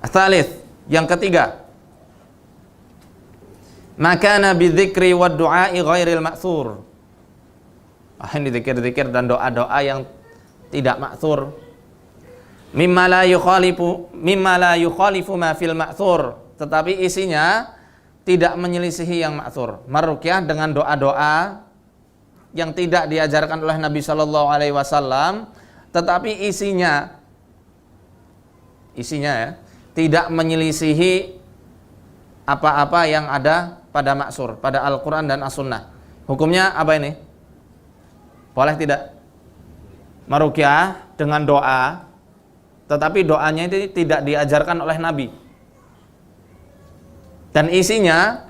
Tsalits, yang ketiga, makana bidzikri wad du'a'i ghairil ma'tsur. Ini zikir-zikir dan doa-doa yang tidak ma'tsur. Mimma la yukhalifu ma fil ma'tsur, tetapi isinya tidak menyelisihi yang ma'tsur. Meruqyah dengan doa-doa yang tidak diajarkan oleh Nabi sallallahu alaihi wasallam, tetapi isinya ya, tidak menyelisihi apa-apa yang ada pada maksur, pada Al-Quran dan As-Sunnah. Hukumnya apa ini? Boleh tidak? Meruqyah dengan doa, tetapi doanya itu tidak diajarkan oleh Nabi, dan isinya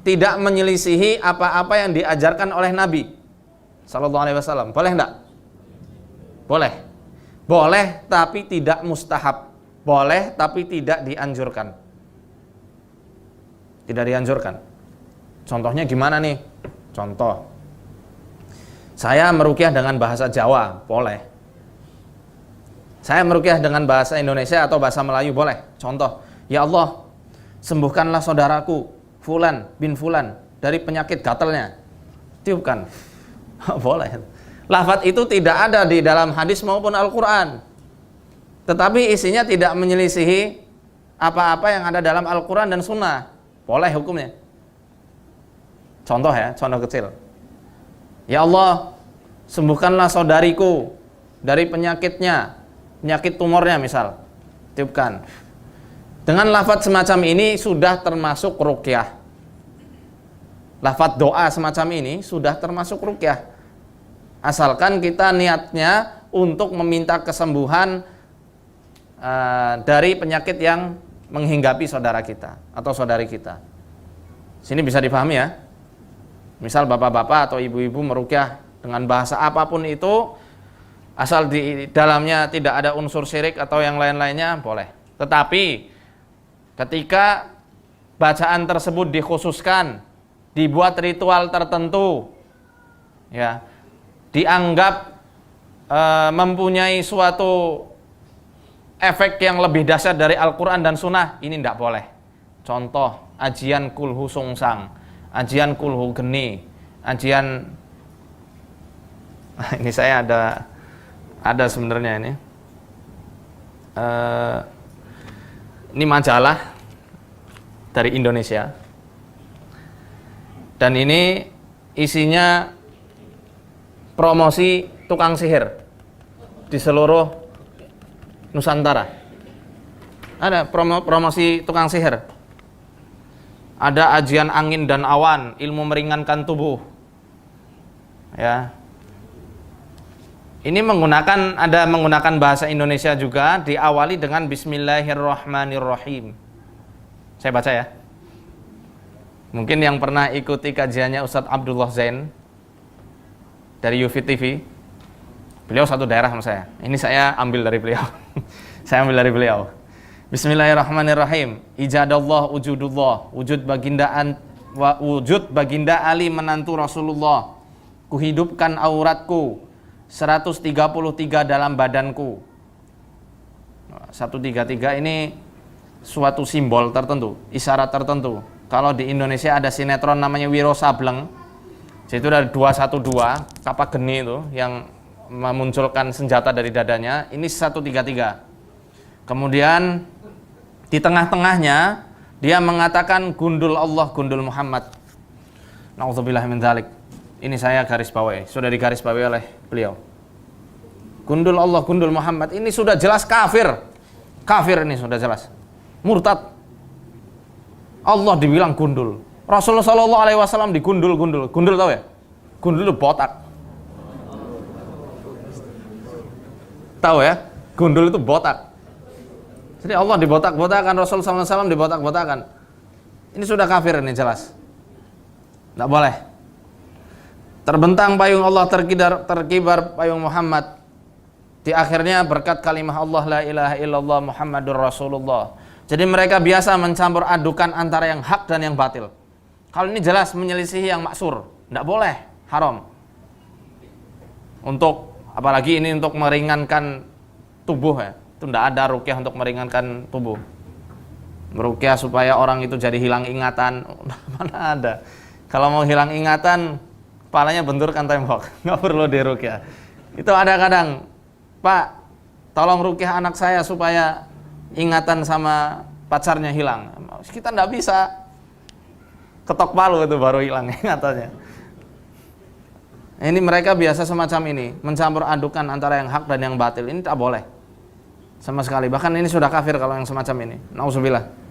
tidak menyelisihi apa-apa yang diajarkan oleh Nabi sallallahu alaihi wasallam. Boleh enggak? Boleh. Boleh tapi tidak mustahab. Boleh tapi tidak dianjurkan. Tidak dianjurkan. Contohnya gimana nih? Contoh, saya meruqyah dengan bahasa Jawa, boleh. Saya meruqyah dengan bahasa Indonesia atau bahasa Melayu, boleh. Contoh, ya Allah, sembuhkanlah saudaraku Fulan bin Fulan dari penyakit gatalnya. Tiupkan. Boleh. Lafaz itu tidak ada di dalam hadis maupun Al-Quran, tetapi isinya tidak menyelisihi apa-apa yang ada dalam Al-Quran dan Sunnah. Boleh hukumnya. Contoh ya, contoh kecil. Ya Allah, sembuhkanlah saudariku dari penyakitnya, penyakit tumornya misal. Tiupkan. Dengan lafaz semacam ini sudah termasuk ruqyah. Lafaz doa semacam ini sudah termasuk ruqyah. Asalkan kita niatnya untuk meminta kesembuhan dari penyakit yang menghinggapi saudara kita atau saudari kita. Sini bisa dipahami ya. Misal bapak-bapak atau ibu-ibu meruqyah dengan bahasa apapun itu, asal di dalamnya tidak ada unsur syirik atau yang lain-lainnya, boleh. Tetapi ketika bacaan tersebut dikhususkan, dibuat ritual tertentu, ya, dianggap mempunyai suatu efek yang lebih dahsyat dari Al-Quran dan Sunnah, ini tidak boleh. Contoh, ajian kulhu sungsang, ajian kulhu geni, ajian ini saya ada sebenarnya ini majalah dari Indonesia, dan ini isinya promosi tukang sihir di seluruh Nusantara. Ada promosi tukang sihir. Ada ajian angin dan awan, ilmu meringankan tubuh. Ya. Ini menggunakan bahasa Indonesia juga, diawali dengan Bismillahirrahmanirrahim. Saya baca ya. Mungkin yang pernah ikuti kajiannya Ustadz Abdullah Zain dari Yufid TV. Beliau satu daerah sama saya. Ini saya ambil dari beliau. Saya ambil dari beliau. Bismillahirrahmanirrahim. Ijadallah wujudullah, wujud baginda Ali menantu Rasulullah. Kuhidupkan auratku 133 dalam badanku. 133 ini suatu simbol tertentu, isyarat tertentu. Kalau di Indonesia ada sinetron namanya Wiro Sableng. Itu ada 212 kapak geni itu yang memunculkan senjata dari dadanya. Ini 133. Kemudian di tengah-tengahnya dia mengatakan gundul Allah, gundul Muhammad. Nauzubillah min dzalik. Ini saya garis bawahi, sudah digaris bawahi oleh beliau. Gundul Allah, gundul Muhammad. Ini sudah jelas kafir. Kafir ini sudah jelas. Murtad. Allah dibilang gundul. Rasulullah sallallahu alaihi wasallam digundul-gundul. Gundul tahu ya? Gundul itu botak. Tahu ya? Gundul itu botak. Jadi Allah dibotak-botakan, Rasulullah SAW dibotak-botakan. Ini sudah kafir ini jelas. Tidak boleh. Terbentang payung Allah, terkibar payung Muhammad. Di akhirnya berkat kalimah Allah la ilaha illallah Muhammadur Rasulullah. Jadi mereka biasa mencampur adukan antara yang hak dan yang batil. Kalau ini jelas menyelisihi yang maksur, tidak boleh, haram. Untuk apalagi ini untuk meringankan tubuh ya. Itu tidak ada ruqyah untuk meringankan tubuh. meruqyah supaya orang itu jadi hilang ingatan. Mana ada. Kalau mau hilang ingatan, kepalanya benturkan tembok, nggak perlu diruqyah. Itu ada kadang, Pak, tolong ruqyah anak saya supaya ingatan sama pacarnya hilang. Kita nggak bisa, ketok palu itu baru hilang ingatannya. Ini mereka biasa semacam ini, mencampur adukan antara yang hak dan yang batil. Ini tak boleh sama sekali. Bahkan ini sudah kafir kalau yang semacam ini. Nauzubillah.